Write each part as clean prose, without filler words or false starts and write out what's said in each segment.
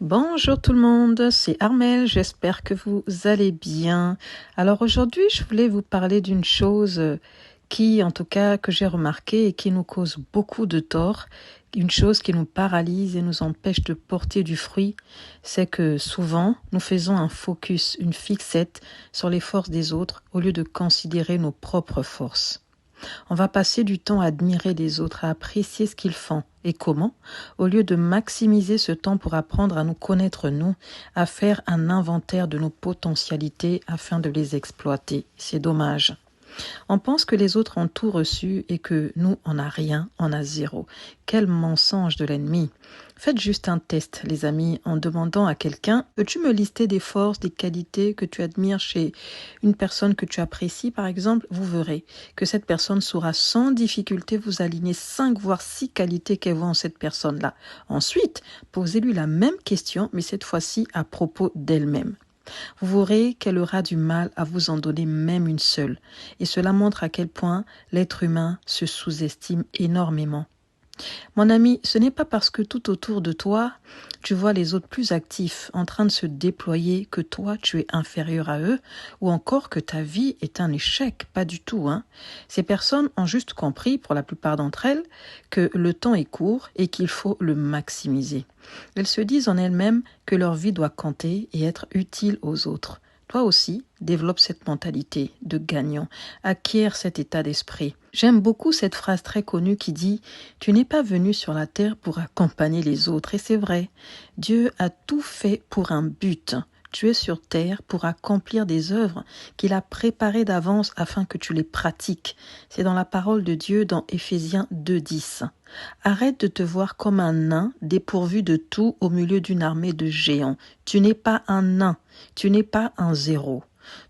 Bonjour tout le monde, c'est Armelle, j'espère que vous allez bien. Alors aujourd'hui, je voulais vous parler d'une chose qui, en tout cas, que j'ai remarqué et qui nous cause beaucoup de tort. Une chose qui nous paralyse et nous empêche de porter du fruit, c'est que souvent, nous faisons un focus, une fixette sur les forces des autres au lieu de considérer nos propres forces. On va passer du temps à admirer les autres, à apprécier ce qu'ils font et comment, au lieu de maximiser ce temps pour apprendre à nous connaître nous, à faire un inventaire de nos potentialités afin de les exploiter. C'est dommage. On pense que les autres ont tout reçu et que nous, on n'a rien, on a zéro. Quel mensonge de l'ennemi. Faites juste un test, les amis, en demandant à quelqu'un, peux-tu me lister des forces, des qualités que tu admires chez une personne que tu apprécies, par exemple? Vous verrez que cette personne saura sans difficulté vous aligner 5 voire 6 qualités qu'elle voit en cette personne-là. Ensuite, posez-lui la même question, mais cette fois-ci à propos d'elle-même. Vous verrez qu'elle aura du mal à vous en donner même une seule. Et cela montre à quel point l'être humain se sous-estime énormément. Mon ami, ce n'est pas parce que tout autour de toi, tu vois les autres plus actifs en train de se déployer que toi, tu es inférieur à eux ou encore que ta vie est un échec. Pas du tout, hein. Ces personnes ont juste compris, pour la plupart d'entre elles, que le temps est court et qu'il faut le maximiser. Elles se disent en elles-mêmes que leur vie doit compter et être utile aux autres. Toi aussi, développe cette mentalité de gagnant, acquiert cet état d'esprit. J'aime beaucoup cette phrase très connue qui dit « Tu n'es pas venu sur la terre pour accompagner les autres ». Et c'est vrai, Dieu a tout fait pour un but. Tu es sur terre pour accomplir des œuvres qu'il a préparées d'avance afin que tu les pratiques. C'est dans la parole de Dieu dans Éphésiens 2:10. Arrête de te voir comme un nain dépourvu de tout au milieu d'une armée de géants. Tu n'es pas un nain, tu n'es pas un zéro.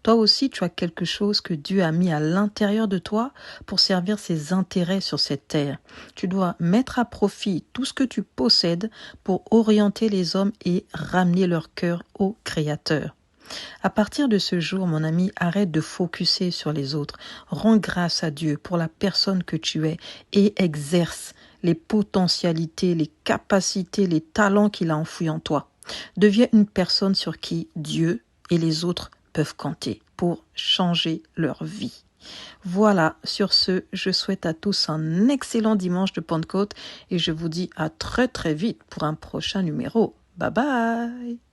Toi aussi, tu as quelque chose que Dieu a mis à l'intérieur de toi pour servir ses intérêts sur cette terre. Tu dois mettre à profit tout ce que tu possèdes pour orienter les hommes et ramener leur cœur au Créateur. À partir de ce jour, mon ami, arrête de focuser sur les autres. Rends grâce à Dieu pour la personne que tu es et exerce les potentialités, les capacités, les talents qu'il a enfouis en toi. Deviens une personne sur qui Dieu et les autres peuvent compter pour changer leur vie. Voilà, sur ce, je souhaite à tous un excellent dimanche de Pentecôte et je vous dis à très très vite pour un prochain numéro. Bye bye!